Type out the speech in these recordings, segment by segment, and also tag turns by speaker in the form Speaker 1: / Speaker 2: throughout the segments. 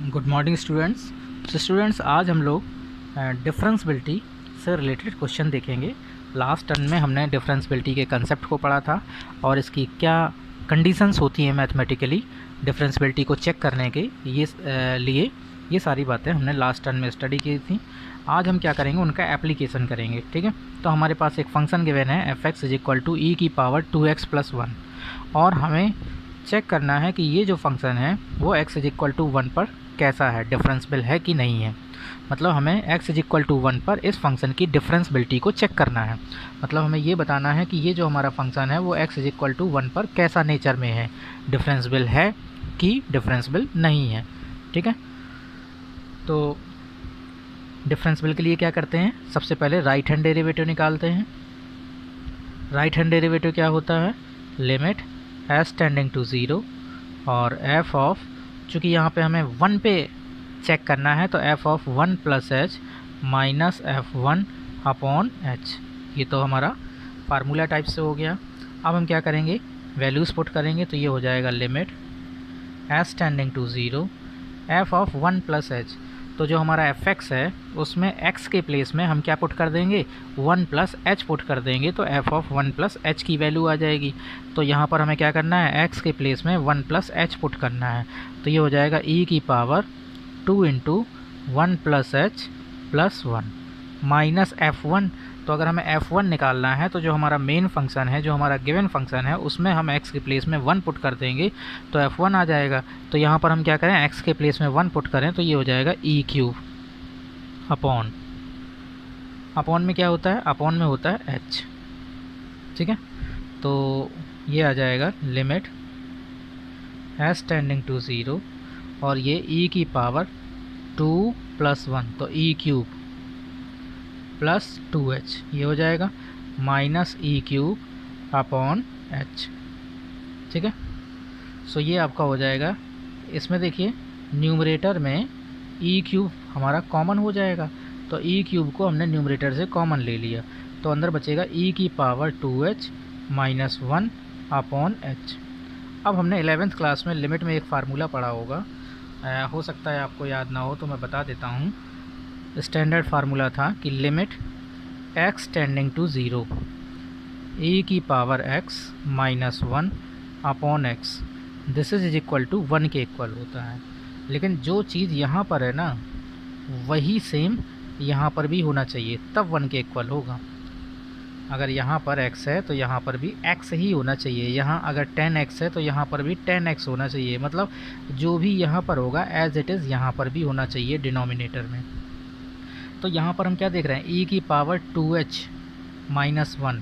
Speaker 1: Good morning students. तो students आज हम लोग डिफरेंसबिलिटी से रिलेटेड क्वेश्चन देखेंगे। लास्ट टर्म में हमने डिफरेंसबिलिटी के कंसेप्ट को पढ़ा था और इसकी क्या कंडीशंस होती हैं मैथमेटिकली डिफरेंसबिलिटी को चेक करने के लिए ये सारी बातें हमने लास्ट टर्म में स्टडी की थी। आज हम क्या करेंगे, उनका एप्लीकेशन करेंगे। ठीक है, तो हमारे पास एक फंक्शन गिवन है f(x) = e⁻²x+1 और हमें चेक करना है कि ये जो फंक्शन है वो x = 1 पर कैसा है, डिफरेंसबिल है कि नहीं है। मतलब हमें x = 1 पर इस फंक्शन की डिफरेंसबिलिटी को चेक करना है। मतलब हमें ये बताना है कि ये जो हमारा फंक्शन है वो x = 1 पर कैसा नेचर में है, डिफरेंसबिल है कि डिफरेंसबिल नहीं है। ठीक है, तो डिफरेंसबिल के लिए क्या करते हैं, सबसे पहले राइट हैंड डेरिवेटिव निकालते हैं। राइट हैंड डेरिवेटिव क्या होता है, लिमिट s टेंडिंग टू 0 और f ऑफ, चूँकि यहाँ पे हमें 1 पे चेक करना है तो f of 1 + h minus f1/h, ये तो हमारा फार्मूला टाइप से हो गया। अब हम क्या करेंगे, वैल्यूज़ पुट करेंगे तो ये हो जाएगा limit s tending to 0 f of 1 + h। तो जो हमारा f(x) है उसमें x के प्लेस में हम क्या पुट कर देंगे, 1 + h पुट कर देंगे तो f ऑफ 1 + h की वैल्यू आ जाएगी। तो यहाँ पर हमें क्या करना है, x के प्लेस में 1 + h पुट करना है तो ये हो जाएगा e⁻² × 1 + h + 1 माइनस f1। तो अगर हमें f1 निकालना है तो जो हमारा मेन फंक्शन है, जो हमारा गिवन फंक्शन है, उसमें हम x के प्लेस में 1 पुट कर देंगे तो f1 आ जाएगा। तो यहाँ पर हम क्या करें, x के प्लेस में 1 पुट करें तो ये हो जाएगा e³ अपॉन में क्या होता है, अपॉन में होता है h। ठीक है, तो ये आ जाएगा लिमिट s टेंडिंग टू 0 और ये e⁻² + 1 तो e³ + 2h, ये हो जाएगा माइनस e³ अपॉन h। ठीक है, सो ये आपका हो जाएगा। इसमें देखिए न्यूमरेटर में e³ हमारा कॉमन हो जाएगा तो e³ को हमने न्यूमरेटर से कॉमन ले लिया तो अंदर बचेगा e⁻²h - 1 अपॉन h। अब हमने 11th क्लास में लिमिट में एक फार्मूला पढ़ा होगा, हो सकता है आपको याद ना हो तो मैं बता देता हूँ। स्टैंडर्ड फार्मूला था कि limit x tending to 0 e⁻x - 1 upon x this is equal to 1 के इक्वल होता है। लेकिन जो चीज़ यहाँ पर है ना वही सेम यहाँ पर भी होना चाहिए, तब 1 के इक्वल होगा। अगर यहाँ पर x है तो यहाँ पर भी x ही होना चाहिए। यहाँ अगर 10x है तो यहाँ पर भी 10x होना चाहिए। मतलब जो भी यहाँ पर होगा एज इट इज़ यहाँ पर भी होना चाहिए डिनोमिनेटर में। तो यहाँ पर हम क्या देख रहे हैं, e⁻²h - 1।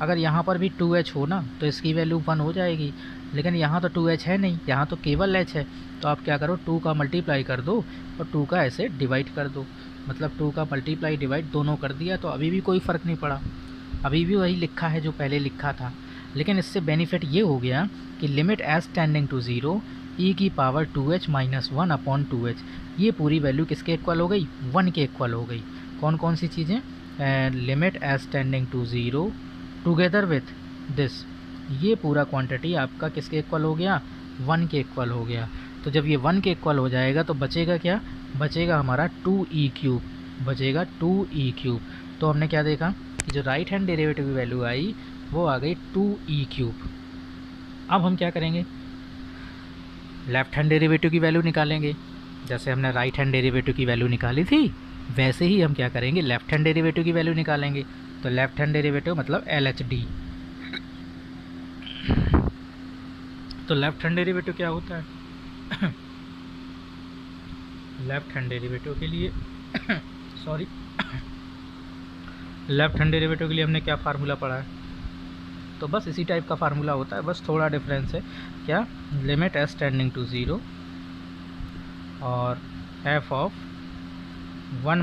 Speaker 1: अगर यहाँ पर भी 2h हो ना तो इसकी वैल्यू 1 हो जाएगी, लेकिन यहाँ तो 2h है नहीं, यहाँ तो केवल h है। तो आप क्या करो, 2 का मल्टीप्लाई कर दो और 2 का ऐसे डिवाइड कर दो। मतलब 2 का मल्टीप्लाई डिवाइड दोनों कर दिया तो अभी भी कोई फ़र्क नहीं पड़ा, अभी भी वही लिखा है जो पहले लिखा था। लेकिन इससे बेनिफिट ये हो गया कि limit s tending to 0 e⁻²h - 1 upon 2h, ये पूरी वैल्यू किसके इक्वल हो गई, 1 के इक्वल हो गई। कौन कौन सी चीज़ें, limit s tending to 0 together with this, ये पूरा क्वांटिटी आपका किसके इक्वल हो गया, 1 के इक्वल हो गया। तो जब ये 1 के इक्वल हो जाएगा तो बचेगा क्या, बचेगा हमारा 2e³, बचेगा 2e³। तो हमने क्या देखा कि जो राइट हैंड डेरिवेटिव की वैल्यू आई वो आ गई 2e³। अब हम क्या करेंगे, लेफ़्ट हैंड डेरिवेटिव की वैल्यू निकालेंगे। जैसे हमने राइट हैंड डेरिवेटिव की वैल्यू निकाली थी वैसे ही हम क्या करेंगे, लेफ़्ट हैंड डेरिवेटिव की वैल्यू निकालेंगे। तो लेफ़्ट हैंड डेरिवेटिव मतलब LHD। तो लेफ़्ट हैंड डेरिवेटिव क्या होता है लेफ़्ट हैंड डेरिवेटिव के लिए सॉरी लेफ़्ट हैंड डेरिवेटिव के लिए हमने क्या फार्मूला पढ़ा है, तो बस इसी टाइप का फार्मूला होता है, बस थोड़ा डिफरेंस है। क्या, लिमिट s टेंडिंग टू 0 और f of 1 -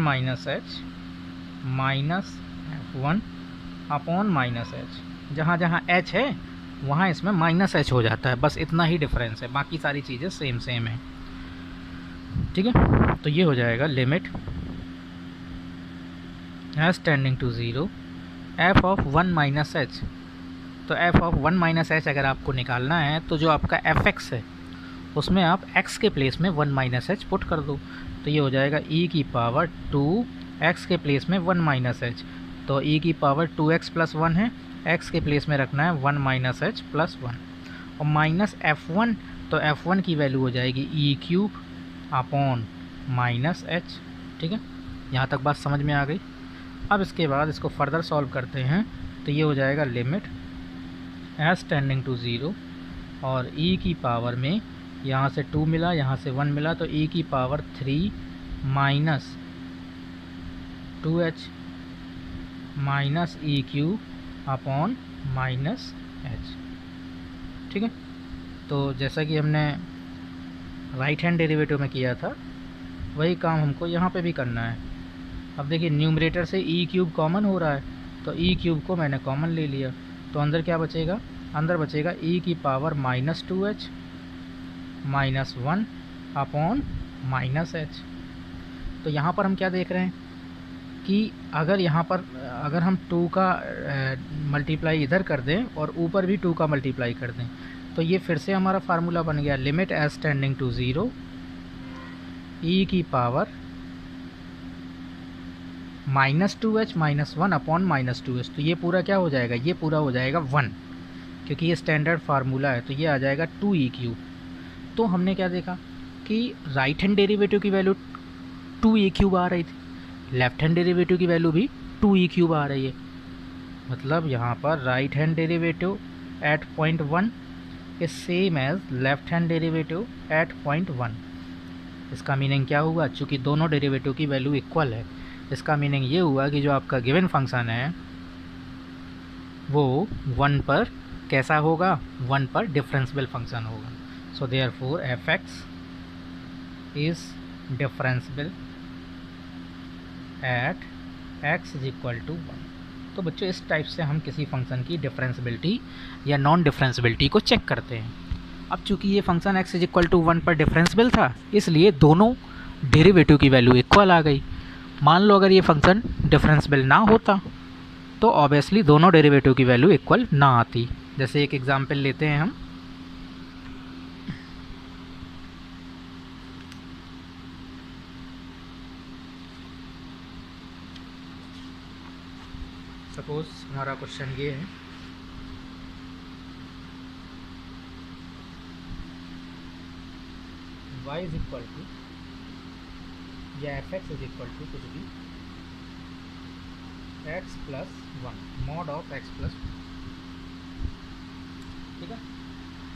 Speaker 1: h minus f1 upon -h। जहाँ जहाँ h है वहाँ इसमें -h हो जाता है, बस इतना ही डिफरेंस है, बाकी सारी चीज़ें सेम सेम है। ठीक है, तो ये हो जाएगा limit s tending to 0 f of 1 - h। तो f ऑफ 1 - h अगर आपको निकालना है तो जो आपका f(x) है उसमें आप x के प्लेस में 1 माइनस एच पुट कर दो, तो ये हो जाएगा e की पावर 2x के प्लेस में 1 माइनस एच, तो e की पावर 2x प्लस 1 है, x के प्लेस में रखना है 1 माइनस एच प्लस 1, और माइनस f1, तो f1 की वैल्यू हो जाएगी E cube upon minus H. ठीक है, यहाँ तक बात समझ में आ गई। अब इसके बाद इसको फर्दर सॉल्व करते हैं, तो ये हो जाएगा लिमिट एज टेंडिंग टू 0, और e की पावर में यहाँ से 2 मिला, यहाँ से 1 मिला, तो e की power 3 minus 2h minus E cube upon minus H. ठीक है, तो जैसा कि हमने राइट हैंड डेरिवेटिव में किया था वही काम हमको यहाँ पे भी करना है। अब देखिए न्यूमरेटर से ई क्यूब कॉमन हो रहा है, तो ई क्यूब को मैंने कॉमन ले लिया, तो अंदर क्या बचेगा, अंदर बचेगा e की power minus 2h minus 1 upon minus H. तो यहाँ पर हम क्या देख रहे हैं कि अगर यहाँ पर अगर हम 2 का मल्टीप्लाई इधर कर दें और ऊपर भी 2 का मल्टीप्लाई कर दें, तो ये फिर से हमारा फार्मूला बन गया limit as tending to 0 e की power minus 2h minus 1 upon minus 2h। तो ये पूरा क्या हो जाएगा, ये पूरा हो जाएगा 1, क्योंकि ये स्टैंडर्ड फार्मूला है, तो ये आ जाएगा 2e क्यूब। तो हमने क्या देखा कि राइट हैंड डेरिवेटिव की वैल्यू 2e क्यूब आ रही थी, लेफ्ट हैंड डेरिवेटिव की वैल्यू भी 2e क्यूब आ रही है, मतलब यहाँ पर right hand derivative at point 1 is same as left hand derivative at point 1। इसका मीनिंग क्या हुआ, चूँकि दोनों डेरिवेटिव की वैल्यू इक्वल है, इसका मीनिंग ये हुआ कि जो आपका गिवन फंक्शन है वो 1 पर कैसा होगा, 1 पर डिफरेंशियल फंक्शन होगा। So therefore F X is differential at X is equal to 1। तो बच्चों इस टाइप से हम किसी फंक्शन की डिफरेंशियबिलिटी या नॉन डिफरेंशियबिलिटी को चेक करते हैं। अब चूंकि ये function X is equal to 1 पर डिफरेंशियल था, इसलिए दोनों डेरिवेटिव की वैल्यू इक्वल आ गई। मान लो अगर ये फंक्शन डिफरेंशियल ना होता तो ऑब्वियसली दोनों डेरिवेटिव की वैल्यू इक्वल ना आती। जैसे एक एग्जांपल लेते हैं हम, सपोज हमारा क्वेश्चन ये है y इज इक्वल टू या F X is equal to कुछ भी x plus 1 mod of x plus 1। ठीक है,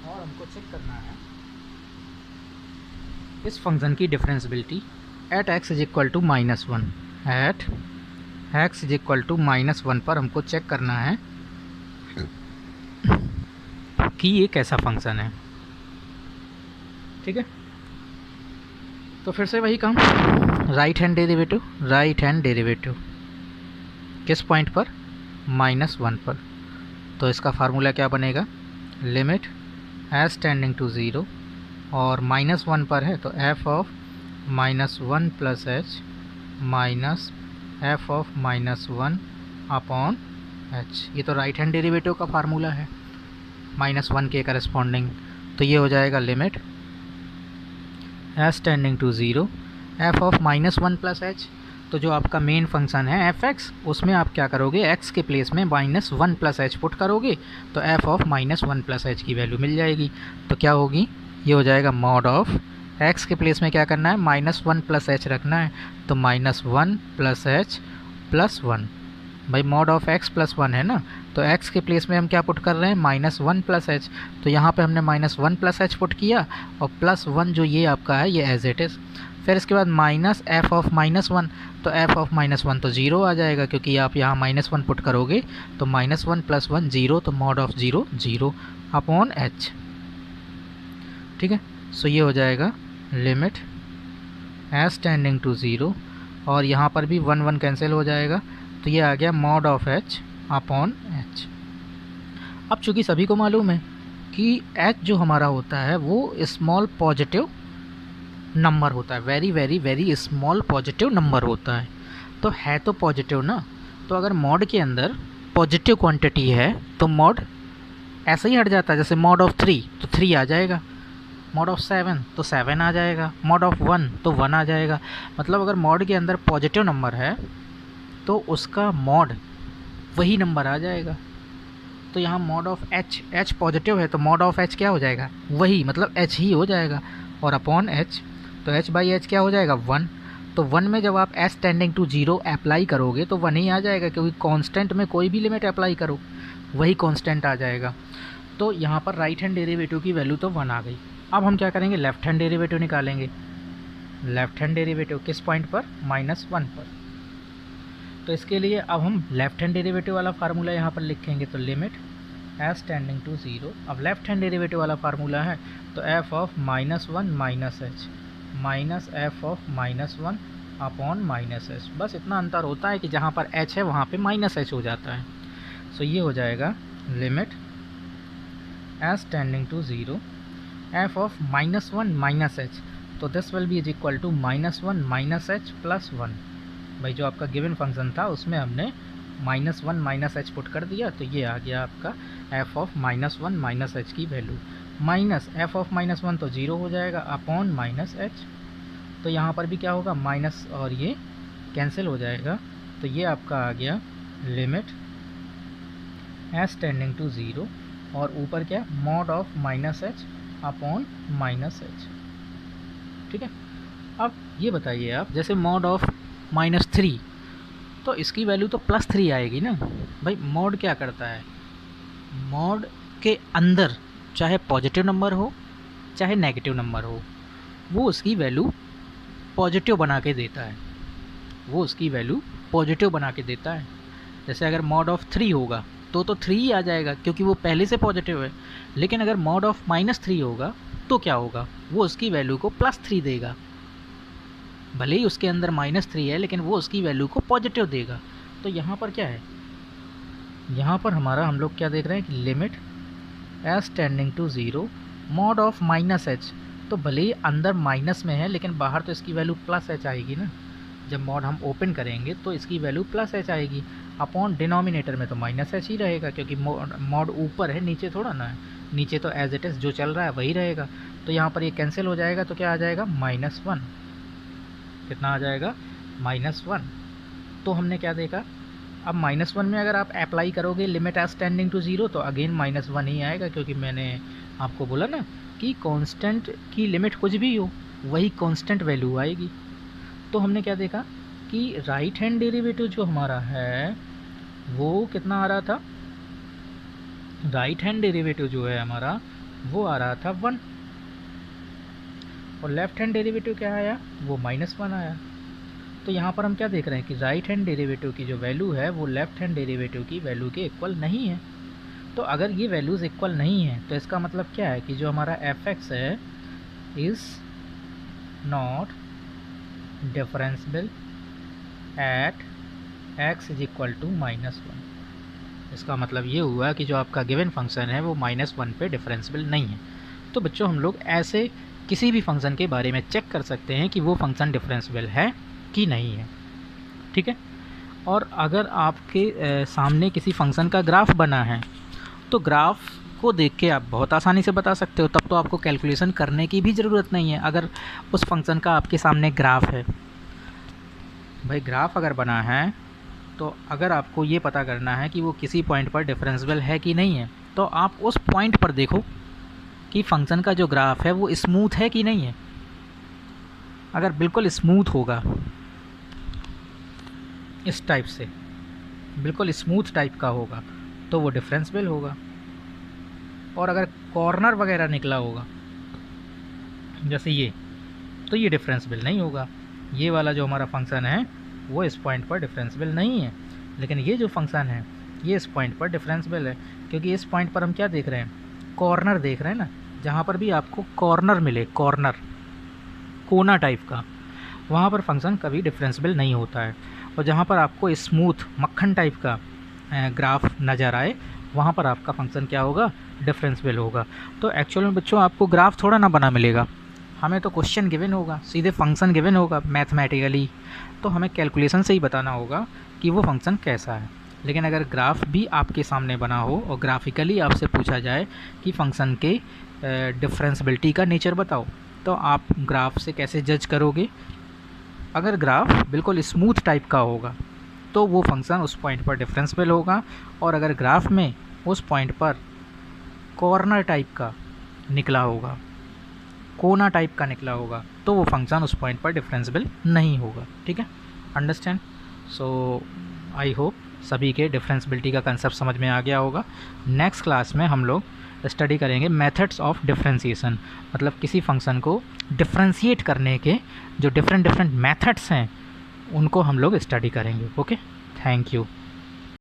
Speaker 1: और हमको चेक करना है इस फंक्शन की differentiability at x is equal to minus 1, at x is equal to minus 1 पर हमको चेक करना है कि ये कैसा फंक्शन है। ठीक है, तो फिर से वही काम, राइट हैंड डेरिवेटिव किस पॉइंट पर, माइनस 1 पर। तो इसका फार्मूला क्या बनेगा, लिमिट एज टेंडिंग टू 0 और माइनस 1 पर है, तो F of minus 1 plus H minus F of minus 1 upon H. ये तो राइट हैंड डेरिवेटिव का फार्मूला है माइनस 1 के करस्पॉन्डिंग। तो ये हो जाएगा limit as tending to 0 F of minus 1 plus H. तो जो आपका मेन फंक्शन है एफ एक्स, उसमें आप क्या करोगे, एक्स के प्लेस में माइनस 1 प्लस एच पुट करोगे, तो F of minus 1 plus H की वैल्यू मिल जाएगी। तो क्या होगी, ये हो जाएगा मॉड ऑफ एक्स के प्लेस में क्या करना है, माइनस 1 प्लस एच रखना है, तो माइनस 1 प्लस एच प्लस 1। भाई मॉड ऑफ एक्स प्लस 1 है ना, तो एक्स के प्लेस में हम क्या पुट कर रहे हैं, माइनस 1 प्लस एच। तो यहाँ पे हमने माइनस 1 प्लस एच पुट किया और प्लस 1 जो ये आपका है ये एज इट इज़। फिर इसके बाद माइनस एफ ऑफ माइनस 1, तो एफ ऑफ माइनस 1 तो 0 आ जाएगा, क्योंकि आप यहाँ माइनस 1 पुट करोगे तो माइनस 1 प्लस 1 0, तो मॉड ऑफ 0 0 अपॉन एच। ठीक है, सो ये हो जाएगा लिमिट एज टेंडिंग टू 0, और यहाँ पर भी 1 1 कैंसिल हो जाएगा, तो ये आ गया mod of H upon H. अब चूँकि सभी को मालूम है कि एच जो हमारा होता है वो स्मॉल पॉजिटिव नंबर होता है, very very very small positive number होता है, तो है तो पॉजिटिव ना। तो अगर मॉड के अंदर पॉजिटिव क्वांटिटी है तो मॉड ऐसे ही हट जाता है, जैसे मॉड ऑफ 3 तो 3 आ जाएगा, मॉड ऑफ 7 तो 7 आ जाएगा, मॉड ऑफ 1 तो 1 आ जाएगा। मतलब अगर मॉड के अंदर पॉजिटिव नंबर है तो उसका मॉड वही नंबर आ जाएगा। तो यहाँ मॉड ऑफ h पॉजिटिव है तो मॉड ऑफ h क्या हो जाएगा, वही, मतलब h ही हो जाएगा, और अपॉन h, तो h बाई h क्या हो जाएगा 1। तो 1 में जब आप s टेंडिंग टू 0 अप्लाई करोगे तो 1 ही आ जाएगा, क्योंकि कांस्टेंट में कोई भी लिमिट अप्लाई करो वही कांस्टेंट आ जाएगा। तो यहाँ पर राइट हैंड डेरिवेटिव की वैल्यू तो 1 आ गई। अब हम क्या करेंगे, लेफ्ट हैंड डेरिवेटिव निकालेंगे। लेफ्ट हैंड डेरिवेटिव किस पॉइंट पर, -1 पर। तो इसके लिए अब हम लेफ्ट हैंड डेरिवेटिव वाला फार्मूला यहाँ पर लिखेंगे, तो लिमिट s टेंडिंग टू 0। अब लेफ्ट हैंड डेरिवेटिव वाला फार्मूला है तो f of -1 minus h minus f of -1 upon -h। बस इतना अंतर होता है कि जहाँ पर h है वहाँ पे -h हो जाता है। सो ये हो जाएगा limit s tending to 0 f of -1 minus h, तो this will be is equal to -1 minus h plus 1। भाई जो आपका गिवन फंक्शन था उसमें हमने -1 माइनस h पुट कर दिया, तो ये आ गया आपका f ऑफ -1 माइनस h की वैल्यू, माइनस f ऑफ -1 तो 0 हो जाएगा अपॉन -h। तो यहाँ पर भी क्या होगा, माइनस और ये कैंसिल हो जाएगा, तो ये आपका आ गया लिमिट s टेंडिंग टू 0 और ऊपर क्या, mod of -h upon -h। ठीक है। अब ये बताइए आप, जैसे मॉड ऑफ -3 तो इसकी वैल्यू तो +3 आएगी ना। भाई मॉड क्या करता है, मॉड के अंदर चाहे पॉजिटिव नंबर हो चाहे नेगेटिव नंबर हो, वो उसकी वैल्यू पॉजिटिव बना के देता है, वो उसकी वैल्यू पॉजिटिव बना के देता है। जैसे अगर मॉड ऑफ 3 होगा तो 3 ही आ जाएगा क्योंकि वो पहले से पॉजिटिव है। लेकिन अगर मॉड ऑफ -3 होगा तो क्या होगा, वो उसकी वैल्यू को +3 देगा। भले ही उसके अंदर -3 है लेकिन वो उसकी वैल्यू को पॉजिटिव देगा। तो यहाँ पर क्या है, यहाँ पर हमारा हम लोग क्या देख रहे हैं कि limit s tending to 0 mod of -h, तो भले ही अंदर माइनस में है लेकिन बाहर तो इसकी वैल्यू +h आएगी ना। जब मॉड हम ओपन करेंगे तो इसकी वैल्यू +h आएगी, अपॉन डिनोमिनेटर में तो -h ही रहेगा क्योंकि मॉड ऊपर है, नीचे थोड़ा ना है, नीचे तो एज इट इज़ जो चल रहा है वही रहेगा। तो यहाँ पर ये कैंसिल हो जाएगा, तो क्या आ जाएगा -1, कितना आ जाएगा -1। तो हमने क्या देखा, अब -1 में अगर आप अप्लाई करोगे लिमिट s टेंडिंग टू 0 तो अगेन -1 ही आएगा, क्योंकि मैंने आपको बोला ना कि कांस्टेंट की लिमिट कुछ भी हो वही कांस्टेंट वैल्यू आएगी। तो हमने क्या देखा कि राइट हैंड डेरिवेटिव जो हमारा है वो कितना आ रहा था, राइट हैंड डेरिवेटिव जो है हमारा वो आ रहा था 1, और लेफ्ट हैंड डेरिवेटिव क्या आया, वो -1 आया। तो यहाँ पर हम क्या देख रहे हैं कि राइट हैंड डेरिवेटिव की जो वैल्यू है वो लेफ्ट हैंड डेरिवेटिव की वैल्यू के इक्वल नहीं है। तो अगर ये वैल्यूज़ इक्वल नहीं है तो इसका मतलब क्या है कि जो हमारा fx है is not differentiable at x is equal to -1। इसका मतलब ये हुआ कि जो आपका गिवन फंक्शन है वो -1 पे डिफरेंशिएबल नहीं है। तो बच्चों हम लोग ऐसे किसी भी फंक्शन के बारे में चेक कर सकते हैं कि वो फंक्शन डिफरेंशिएबल है कि नहीं है। ठीक है। और अगर आपके सामने किसी फंक्शन का ग्राफ बना है तो ग्राफ को देख के आप बहुत आसानी से बता सकते हो, तब तो आपको कैलकुलेशन करने की भी ज़रूरत नहीं है। अगर उस फंक्शन का आपके सामने ग्राफ है, भाई ग्राफ अगर बना है तो अगर आपको ये पता करना है कि वो किसी पॉइंट पर डिफरेंशिएबल है कि नहीं है, तो आप उस पॉइंट पर देखो कि फंक्शन का जो ग्राफ है वो स्मूथ है कि नहीं है। अगर बिल्कुल स्मूथ होगा, इस टाइप से बिल्कुल स्मूथ टाइप का होगा तो वो डिफरेंशिएबल होगा। और अगर कॉर्नर वगैरह निकला होगा जैसे ये, तो ये डिफरेंशिएबल नहीं होगा। ये वाला जो हमारा फंक्शन है वो इस पॉइंट पर डिफरेंशिएबल नहीं है, लेकिन ये जो फंक्शन है ये इस पॉइंट पर डिफरेंशिएबल है, क्योंकि इस पॉइंट पर हम क्या देख रहे हैं, कॉर्नर देख रहे हैं ना। जहाँ पर भी आपको कॉर्नर मिले, कॉर्नर कोना टाइप का, वहाँ पर फंक्शन कभी डिफरेंशिएबल नहीं होता है। और जहाँ पर आपको स्मूथ मक्खन टाइप का ग्राफ नज़र आए वहाँ पर आपका फंक्शन क्या होगा, डिफरेंशिएबल होगा। तो एक्चुअल में बच्चों आपको ग्राफ थोड़ा ना बना मिलेगा, हमें तो क्वेश्चन गिवन होगा, सीधे फंक्शन गिवन होगा मैथमेटिकली, तो हमें कैलकुलेशन से ही बताना होगा कि वो फंक्शन कैसा है। लेकिन अगर ग्राफ भी आपके सामने बना हो और ग्राफिकली आपसे पूछा जाए कि फंक्शन के डिफरेंसबिलिटी का नेचर बताओ। तो आप ग्राफ से कैसे जज करोगे? अगर ग्राफ बिल्कुल स्मूथ टाइप का होगा तो वो फंक्शन उस पॉइंट पर डिफरेंशियल होगा, और अगर ग्राफ में उस पॉइंट पर कॉर्नर टाइप का निकला होगा, कोना टाइप का निकला होगा, तो वो फंक्शन उस पॉइंट पर डिफरेंशियल नहीं होगा। ठीक है, अंडरस्टैंड? सो आई होप सभी के डिफरेंशियबिलिटी का कंसेप्ट समझ में आ गया होगा। नेक्स्ट क्लास में हम लोग स्टडी करेंगे मेथड्स ऑफ डिफरेंशिएशन, मतलब किसी फंक्शन को डिफरेंशिएट करने के जो डिफरेंट मेथड्स हैं उनको हम लोग स्टडी करेंगे। Okay, thank you.